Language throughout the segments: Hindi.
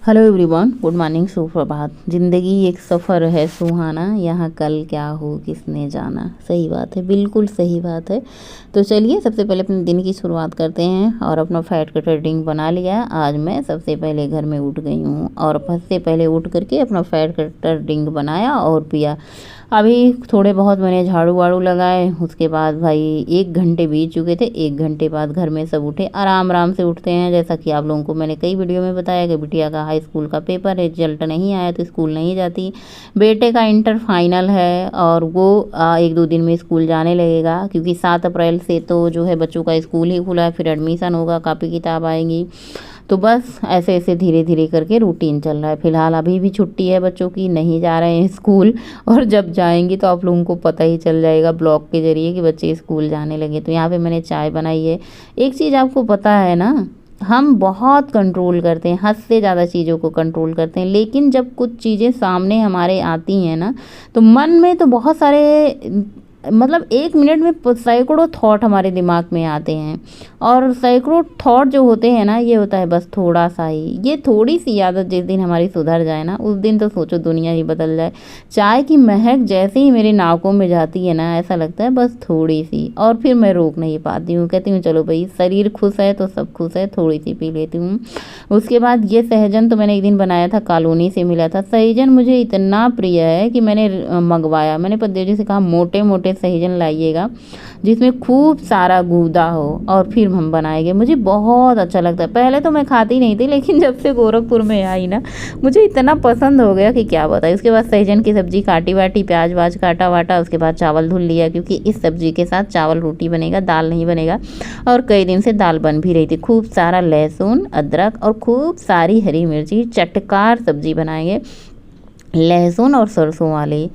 हेलो एवरीवन, गुड मॉर्निंग, सुप्रभात। ज़िंदगी एक सफ़र है सुहाना, यहाँ कल क्या हो किसने जाना। सही बात है, बिल्कुल सही बात है। तो चलिए सबसे पहले अपने दिन की शुरुआत करते हैं। और अपना फैट कटर ड्रिंक बना लिया। आज मैं सबसे पहले घर में उठ गई हूँ और सबसे पहले उठ करके अपना फैट कटर ड्रिंक बनाया और पिया। अभी थोड़े बहुत मैंने झाड़ू वाड़ू लगाए। उसके बाद भाई 1 घंटे बीत चुके थे। 1 घंटे बाद घर में सब उठे। आराम आराम से उठते हैं, जैसा कि आप लोगों को मैंने कई वीडियो में बताया कि बिटिया का हाई स्कूल का पेपर है, रिजल्ट नहीं आया तो स्कूल नहीं जाती। बेटे का इंटर फाइनल है और वो 1-2 दिन में स्कूल जाने लगेगा, क्योंकि 7 अप्रैल से तो जो है बच्चों का स्कूल ही खुला है। फिर एडमिशन होगा, कापी किताब आएंगी। तो बस ऐसे ऐसे धीरे धीरे करके रूटीन चल रहा है। फ़िलहाल अभी भी छुट्टी है, बच्चों की नहीं जा रहे हैं स्कूल। और जब जाएंगी तो आप लोगों को पता ही चल जाएगा ब्लॉग के ज़रिए कि बच्चे स्कूल जाने लगे। तो यहाँ पे मैंने चाय बनाई है। एक चीज़ आपको पता है ना, हम बहुत कंट्रोल करते हैं, हद से ज़्यादा चीज़ों को कंट्रोल करते हैं, लेकिन जब कुछ चीज़ें सामने हमारे आती हैं ना, तो मन में तो बहुत सारे, मतलब 1 मिनट में सैकड़ों थॉट हमारे दिमाग में आते हैं। और सैकड़ों थॉट जो होते हैं ना, ये होता है बस थोड़ा सा ही। ये थोड़ी सी आदत जिस दिन हमारी सुधर जाए ना, उस दिन तो सोचो दुनिया ही बदल जाए। चाय की महक जैसे ही मेरी नाकों में जाती है ना, ऐसा लगता है बस थोड़ी सी, और फिर मैं रोक नहीं पाती हूँ। कहती हूँ चलो भाई, शरीर खुश है तो सब खुश है, थोड़ी सी पी लेती हूँ। उसके बाद ये सहजन तो मैंने एक दिन बनाया था, कॉलोनी से मिला था। सहजन मुझे इतना प्रिय है कि मैंने मंगवाया। मैंने पतिदेव जी से कहा मोटे मोटे सहजन लाइएगा, जिसमें खूब सारा गूदा हो, और फिर हम बनाएंगे। मुझे बहुत अच्छा लगता है। पहले तो मैं खाती नहीं थी, लेकिन जब से गोरखपुर में आई ना, मुझे इतना पसंद हो गया कि क्या बताएं। उसके बाद सहजन की सब्ज़ी काटी वाटी, प्याज वाज काटा वाटा। उसके बाद चावल धुल लिया, क्योंकि इस सब्ज़ी के साथ चावल रोटी बनेगा, दाल नहीं बनेगा। और कई दिन से दाल बन भी रही थी। खूब सारा लहसुन, अदरक और खूब सारी हरी मिर्ची, चटकार सब्ज़ी बनाएंगे, लहसुन और सरसों वाली।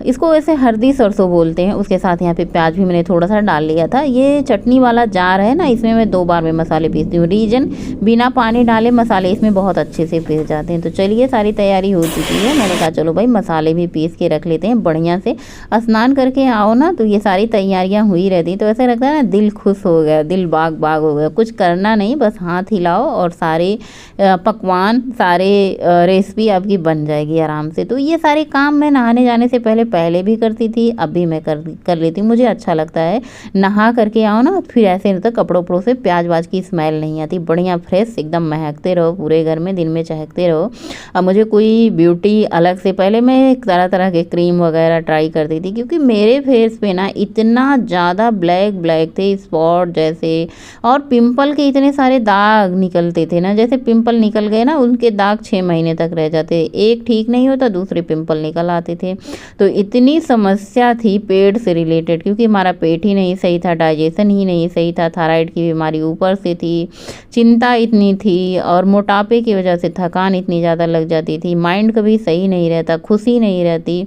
इसको वैसे हल्दी सरसों बोलते हैं। उसके साथ यहाँ पे प्याज भी मैंने थोड़ा सा डाल लिया था। ये चटनी वाला जार है ना, इसमें मैं 2 बार में मसाले पीसती हूँ। रीजन, बिना पानी डाले मसाले इसमें बहुत अच्छे से पीस जाते हैं। तो चलिए सारी तैयारी हो चुकी है। मैंने कहा चलो भाई मसाले भी पीस के रख लेते हैं बढ़िया से। स्नान करके आओ ना, तो ये सारी तैयारियाँ हुई रहती, तो ऐसा लगता है ना दिल खुश हो गया, दिल बाग बाग हो गया। कुछ करना नहीं, बस हाथ हिलाओ और सारे पकवान, सारे रेसिपी आपकी बन जाएगी आराम से। तो ये सारे काम मैं नहाने जाने से पहले भी करती थी, अब भी मैं कर लेती हूँ। मुझे अच्छा लगता है। नहा करके आओ ना, फिर ऐसे नहीं तो कपड़ों उपड़ों से प्याज वाज की स्मेल नहीं आती। बढ़िया फ्रेश एकदम महकते रहो पूरे घर में, दिन में चहकते रहो। अब मुझे कोई ब्यूटी अलग से, पहले मैं तरह तरह के क्रीम वगैरह ट्राई करती थी, क्योंकि मेरे फेस पे ना इतना ज़्यादा ब्लैक ब्लैक थे स्पॉट जैसे, और पिंपल के इतने सारे दाग निकलते थे ना। जैसे पिंपल निकल गए ना, उनके दाग 6 महीने तक रह जाते। एक ठीक नहीं होता, दूसरे पिंपल निकल आते थे। तो इतनी समस्या थी पेट से रिलेटेड, क्योंकि हमारा पेट ही नहीं सही था, डाइजेशन ही नहीं सही था, थायराइड की बीमारी ऊपर से थी, चिंता इतनी थी, और मोटापे की वजह से थकान इतनी ज़्यादा लग जाती थी, माइंड कभी सही नहीं रहता, खुशी नहीं रहती।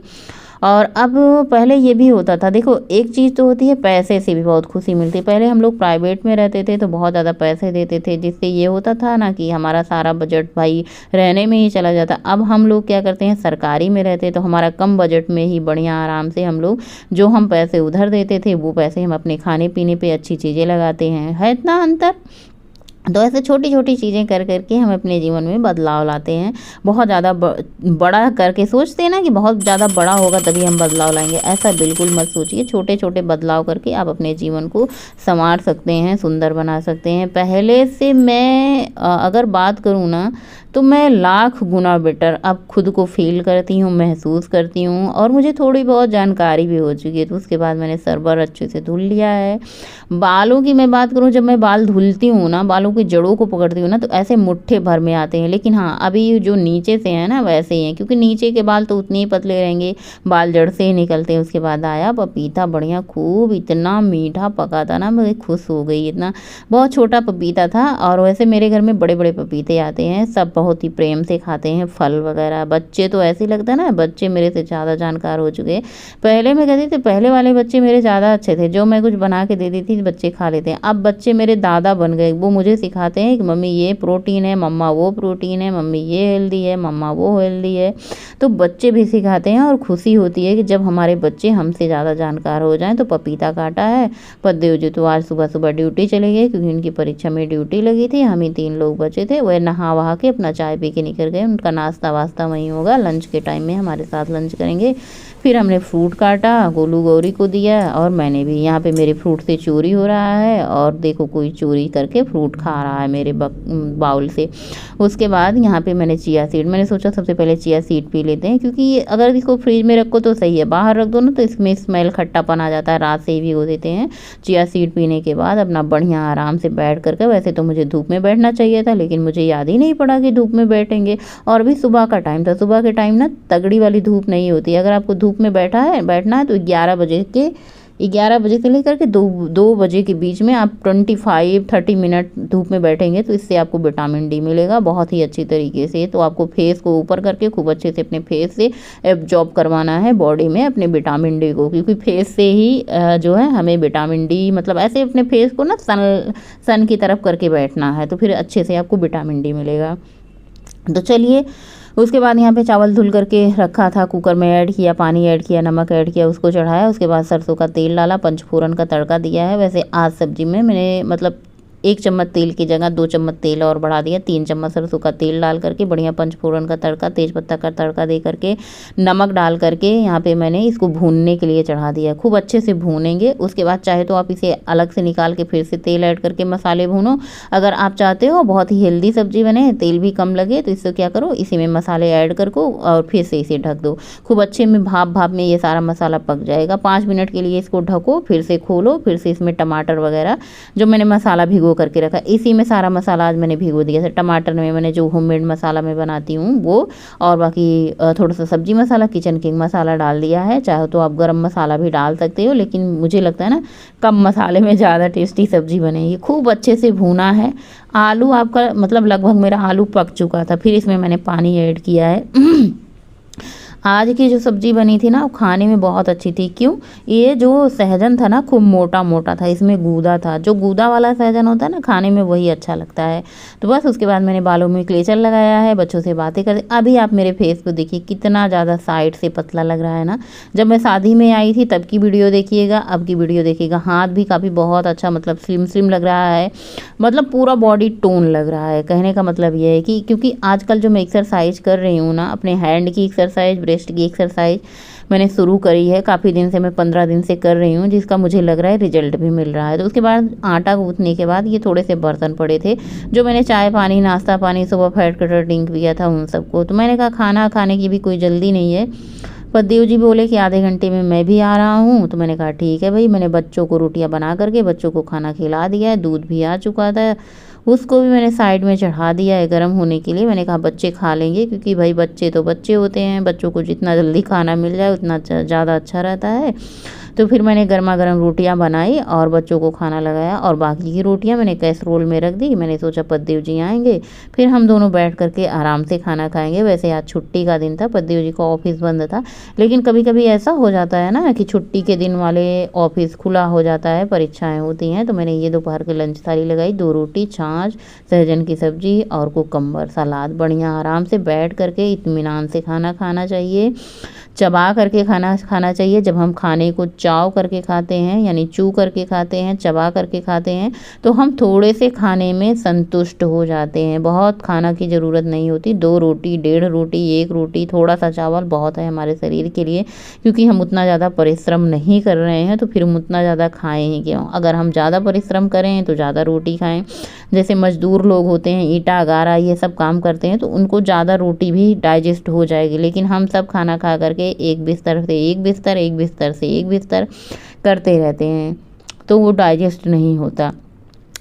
और अब पहले ये भी होता था, देखो एक चीज़ तो होती है पैसे से भी बहुत खुशी मिलती है। पहले हम लोग प्राइवेट में रहते थे तो बहुत ज़्यादा पैसे देते थे, जिससे ये होता था ना कि हमारा सारा बजट भाई रहने में ही चला जाता। अब हम लोग क्या करते हैं, सरकारी में रहते तो हमारा कम बजट में ही बढ़िया आराम से हम लोग, जो हम पैसे उधर देते थे वो पैसे हम अपने खाने पीने पे अच्छी चीज़ें लगाते हैं। है इतना अंतर। तो ऐसे छोटी छोटी चीज़ें कर करके हम अपने जीवन में बदलाव लाते हैं। बहुत ज़्यादा बड़ा करके सोचते हैं ना कि बहुत ज़्यादा बड़ा होगा तभी हम बदलाव लाएंगे, ऐसा बिल्कुल मत सोचिए। छोटे छोटे बदलाव करके आप अपने जीवन को संवार सकते हैं, सुंदर बना सकते हैं। पहले से मैं अगर बात करूँ ना, तो मैं लाख गुना बेटर अब खुद को फील करती हूँ, महसूस करती हूँ, और मुझे थोड़ी बहुत जानकारी भी हो चुकी है। तो उसके बाद मैंने सरबर अच्छे से धुल लिया है। बालों की मैं बात करूँ, जब मैं बाल धुलती हूँ ना, बालों की जड़ों को पकड़ती हूँ ना, तो ऐसे मुट्ठे भर में आते हैं। लेकिन हाँ, अभी जो नीचे से है ना वैसे ही हैं, क्योंकि नीचे के बाल तो उतने ही पतले रहेंगे, बाल जड़ से ही निकलते हैं। उसके बाद आया पपीता, बढ़िया खूब, इतना मीठा पका था ना, मैं खुश हो गई। इतना बहुत छोटा पपीता था, और वैसे मेरे घर में बड़े बड़े पपीते आते हैं, सब बहुत ही प्रेम से खाते हैं फल वगैरह। बच्चे तो ऐसे लगता है ना, बच्चे मेरे से ज़्यादा जानकार हो चुके हैं। पहले मैं कहती थी, पहले वाले बच्चे मेरे ज़्यादा अच्छे थे, जो मैं कुछ बना के दे दी थी बच्चे खा लेते हैं। अब बच्चे मेरे दादा बन गए, वो मुझे सिखाते हैं कि मम्मी ये प्रोटीन है, मम्मा वो प्रोटीन है, मम्मी ये हेल्दी है, मम्मा वो हेल्दी है। तो बच्चे भी सिखाते हैं, और खुशी होती है कि जब हमारे बच्चे हमसे ज़्यादा जानकार हो जाएं। तो पपीता काटा है। पतिदेव जी तो आज सुबह सुबह ड्यूटी चले गए, क्योंकि उनकी परीक्षा में ड्यूटी लगी थी। हम ही 3 लोग बचे थे। वह नहा वहा के अपना अपना चाय पी के निकल गए। उनका नाश्ता वास्ता वहीं होगा, लंच के टाइम में हमारे साथ लंच करेंगे। फिर हमने फ्रूट काटा, गोलू गौरी को दिया और मैंने भी। यहाँ पे मेरे फ्रूट से चोरी हो रहा है और देखो कोई चोरी करके फ्रूट खा रहा है मेरे बाउल से। उसके बाद यहाँ पे मैंने चिया सीड, मैंने सोचा सबसे पहले चिया सीड पी लेते हैं, क्योंकि अगर इसको फ्रिज में रखो तो सही है, बाहर रख दो ना तो इसमें स्मेल खट्टापन आ जाता है। रात से ही भिगो देते हैं। चिया सीड पीने के बाद अपना बढ़िया आराम से बैठ करके, वैसे तो मुझे धूप में बैठना चाहिए था लेकिन मुझे याद ही नहीं पड़ा कि धूप में बैठेंगे, और भी सुबह का टाइम था। सुबह के टाइम ना तगड़ी वाली धूप नहीं होती। अगर आपको धूप में बैठना है तो 11 बजे से लेकर के 2 बजे के बीच में आप 25-30 मिनट धूप में बैठेंगे तो इससे आपको विटामिन डी मिलेगा बहुत ही अच्छी तरीके से। तो आपको फेस को ऊपर करके खूब अच्छे से अपने फेस से एब्जॉर्ब करवाना है बॉडी में अपने विटामिन डी को, क्योंकि फेस से ही जो है हमें विटामिन डी, मतलब ऐसे अपने फेस को ना सन की तरफ करके बैठना है तो फिर अच्छे से आपको विटामिन डी मिलेगा। तो चलिए, उसके बाद यहाँ पे चावल धुल करके रखा था, कुकर में ऐड किया, पानी ऐड किया, नमक ऐड किया, उसको चढ़ाया। उसके बाद सरसों का तेल डाला, पंचफोरन का तड़का दिया है। वैसे आज सब्जी में मैंने मतलब 1 चम्मच तेल की जगह 2 चम्मच तेल और बढ़ा दिया। 3 चम्मच सरसों का तेल डाल करके बढ़िया पंचफोरन का तड़का, तेज़पत्ता का तड़का दे करके, नमक डाल करके यहाँ पे मैंने इसको भूनने के लिए चढ़ा दिया। खूब अच्छे से भूनेंगे। उसके बाद चाहे तो आप इसे अलग से निकाल के फिर से तेल ऐड करके मसाले भूनो। अगर आप चाहते हो बहुत ही हेल्दी सब्जी बने, तेल भी कम लगे, तो इससे क्या करो, इसी में मसाले ऐड कर को और फिर से इसे ढक दो। खूब अच्छे में भाप में ये सारा मसाला पक जाएगा। 5 मिनट के लिए इसको ढको, फिर से खोलो, फिर से इसमें टमाटर वगैरह जो मैंने मसाला भिगो करके रखा, इसी में सारा मसाला आज मैंने भिगो दिया। टमाटर में मैंने जो होममेड मसाला मैं बनाती हूँ वो, और बाकी थोड़ा सा सब्जी मसाला, किचन किंग मसाला डाल दिया है। चाहे तो आप गरम मसाला भी डाल सकते हो, लेकिन मुझे लगता है ना कम मसाले में ज़्यादा टेस्टी सब्जी बनेगी। खूब अच्छे से भूना है। आलू आपका मतलब लगभग मेरा आलू पक चुका था, फिर इसमें मैंने पानी ऐड किया है। आज की जो सब्ज़ी बनी थी ना वो खाने में बहुत अच्छी थी। क्यों? ये जो सहजन था ना खूब मोटा मोटा था, इसमें गूदा था। जो गूदा वाला सहजन होता है ना खाने में वही अच्छा लगता है। तो बस उसके बाद मैंने बालों में क्लेचर लगाया है, बच्चों से बातें करते। अभी आप मेरे फेस को देखिए कितना ज़्यादा साइड से पतला लग रहा है ना। जब मैं शादी में आई थी तब की वीडियो देखिएगा, अब की वीडियो देखिएगा। हाथ भी काफ़ी बहुत अच्छा मतलब स्लिम लग रहा है, मतलब पूरा बॉडी टोन लग रहा है। कहने का मतलब ये है कि क्योंकि आजकल जो मैं एक्सरसाइज कर रही हूँ ना, अपने हैंड की एक्सरसाइज, ब्रेस्ट की एक्सरसाइज मैंने शुरू करी है काफ़ी दिन से, मैं 15 दिन से कर रही हूँ, जिसका मुझे लग रहा है रिजल्ट भी मिल रहा है। तो उसके बाद आटा गूँथने के बाद ये थोड़े से बर्तन पड़े थे जो मैंने चाय पानी, नाश्ता पानी, सुबह फैट कटर ड्रिंक पिया था उन सबको। तो मैंने कहा खाना खाने की भी कोई जल्दी नहीं है। पतिदेव जी बोले कि आधे घंटे में मैं भी आ रहा हूँ। तो मैंने कहा ठीक है भाई। मैंने बच्चों को रोटियाँ बना करके बच्चों को खाना खिला दिया है, दूध भी आ चुका था, उसको भी मैंने साइड में चढ़ा दिया है गर्म होने के लिए। मैंने कहा बच्चे खा लेंगे, क्योंकि भाई बच्चे तो बच्चे होते हैं, बच्चों को जितना जल्दी खाना मिल जाए उतना ज़्यादा अच्छा रहता है। तो फिर मैंने गर्मा गर्म रोटियां बनाई और बच्चों को खाना लगाया, और बाकी की रोटियां मैंने कैसरोल में रख दी। मैंने सोचा पतिदेव जी आएंगे फिर हम दोनों बैठ करके आराम से खाना खाएंगे। वैसे आज छुट्टी का दिन था, पतिदेव जी का ऑफिस बंद था, लेकिन कभी कभी ऐसा हो जाता है ना कि छुट्टी के दिन वाले ऑफिस खुला हो जाता है, परीक्षाएँ होती हैं। तो मैंने ये दोपहर की लंच थाली लगाई, 2 रोटी, छाछ, सहजन की सब्जी और कुकम्बर सलाद। बढ़िया आराम से बैठ करके इत्मीनान से खाना खाना चाहिए, चबा करके खाना चाहिए। जब हम खाने को चाव करके खाते हैं, यानी चू करके खाते हैं, चबा करके खाते हैं, तो हम थोड़े से खाने में संतुष्ट हो जाते हैं। बहुत खाना की ज़रूरत नहीं होती। 2 रोटी, 1.5 रोटी, 1 रोटी, थोड़ा सा चावल बहुत है हमारे शरीर के लिए, क्योंकि हम उतना ज़्यादा परिश्रम नहीं कर रहे हैं तो फिर हम उतना ज़्यादा खाएँ ही क्यों। अगर हम ज़्यादा परिश्रम करें तो ज़्यादा रोटी खाएँ। जैसे मजदूर लोग होते हैं, ईंटा गारा ये सब काम करते हैं, तो उनको ज़्यादा रोटी भी डाइजेस्ट हो जाएगी। लेकिन हम सब खाना खा करके एक बिस्तर से एक बिस्तर, एक बिस्तर से एक बिस्तर करते रहते हैं, तो वो डाइजेस्ट नहीं होता।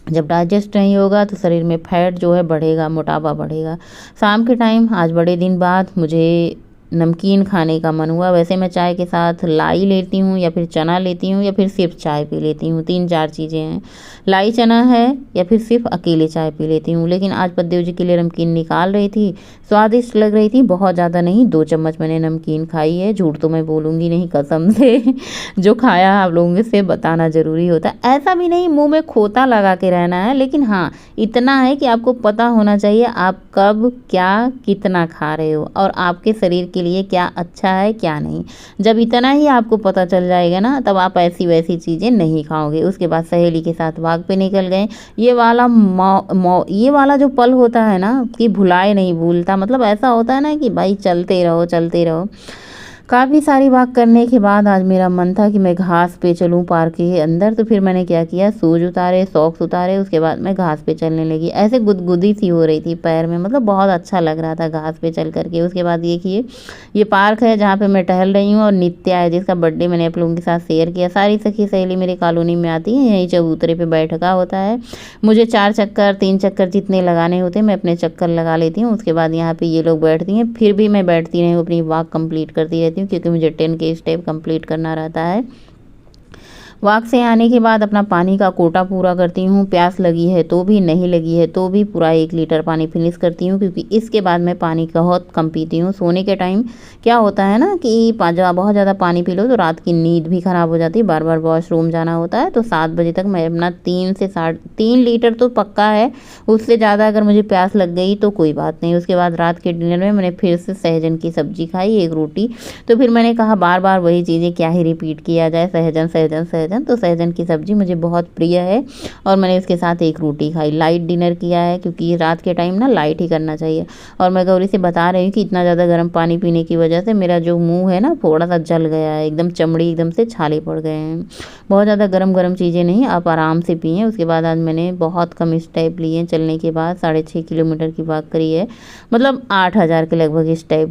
जब डाइजेस्ट नहीं होगा तो शरीर में फैट जो है बढ़ेगा, मोटापा बढ़ेगा। शाम के टाइम आज बड़े दिन बाद मुझे नमकीन खाने का मन हुआ। वैसे मैं चाय के साथ लाई लेती हूँ या फिर चना लेती हूँ या फिर सिर्फ चाय पी लेती हूँ, 3-4 चीज़ें हैं। लाई चना है या फिर सिर्फ अकेले चाय पी लेती हूँ। लेकिन आज पतिदेव जी के लिए नमकीन निकाल रही थी, स्वादिष्ट लग रही थी, बहुत ज़्यादा नहीं, 2 चम्मच मैंने नमकीन खाई है। झूठ तो मैं बोलूँगी नहीं, कसम से जो खाया आप लोगों से बताना ज़रूरी होता है। ऐसा भी नहीं मुँह में खोता लगा के रहना है, लेकिन हाँ इतना है कि आपको पता होना चाहिए आप कब क्या कितना खा रहे हो, और आपके शरीर के लिए क्या अच्छा है क्या नहीं। जब इतना ही आपको पता चल जाएगा ना, तब आप ऐसी वैसी चीज़ें नहीं खाओगे। उसके बाद सहेली के साथ वॉक पे निकल गए। ये वाला जो पल होता है ना कि भुलाए नहीं भूलता, मतलब ऐसा होता है ना कि भाई चलते रहो चलते रहो। काफ़ी सारी वॉक करने के बाद आज मेरा मन था कि मैं घास पे चलूँ पार्क के अंदर, तो फिर मैंने क्या किया, शूज़ उतारे, सॉक्स उतारे, उसके बाद मैं घास पे चलने लगी। ऐसे गुदगुदी सी हो रही थी पैर में, मतलब बहुत अच्छा लग रहा था घास पे चल करके। उसके बाद देखिए ये पार्क है जहाँ पे मैं टहल रही हूँ, और नित्या है जिसका बर्थडे मैंने आप लोगों के साथ शेयर किया। सारी सखी सहेली मेरी कॉलोनी में आती है, यहीं चबूतरे पे बैठका होता है। मुझे 4 चक्कर 3 चक्कर जितने लगाने होते हैं मैं अपने चक्कर लगा लेती हूँ। उसके बाद यहाँ पे ये लोग बैठती हैं, फिर भी मैं बैठती नहीं हूँ, अपनी वॉक कंप्लीट करती रहती हूँ, क्योंकि मुझे 10 के स्टेप कंप्लीट करना रहता है। वॉक से आने के बाद अपना पानी का कोटा पूरा करती हूँ। प्यास लगी है तो भी, नहीं लगी है तो भी पूरा 1 लीटर पानी फिनिश करती हूँ, क्योंकि इसके बाद मैं पानी बहुत कम पीती हूँ। सोने के टाइम क्या होता है ना कि बहुत ज़्यादा पानी पी लो तो रात की नींद भी ख़राब हो जाती है, बार बार वॉशरूम जाना होता है। तो 7 बजे तक मैं अपना 3 लीटर तो पक्का है, उससे ज़्यादा अगर मुझे प्यास लग गई तो कोई बात नहीं। उसके बाद रात के डिनर में मैंने फिर से सहजन की सब्ज़ी खाई, 1 रोटी। तो फिर मैंने कहा बार बार वही चीज़ें क्या ही रिपीट किया जाए, सहजन सहजन सहजन। तो सहजन की सब्ज़ी मुझे बहुत प्रिय है, और मैंने इसके साथ 1 रोटी खाई। लाइट डिनर किया है, क्योंकि रात के टाइम ना लाइट ही करना चाहिए। और मैं गौरी से बता रही हूँ कि इतना ज़्यादा गर्म पानी पीने की वजह से मेरा जो मुंह है ना थोड़ा सा जल गया है, एकदम चमड़ी एकदम से छाले पड़ गए हैं। बहुत ज़्यादा गरम गरम चीज़ें नहीं, आप आराम से पिएँ। उसके बाद आज मैंने बहुत कम स्टेप लिए चलने के बाद, 6.5 किलोमीटर की वॉक करी है, मतलब 8,000 के लगभग स्टेप।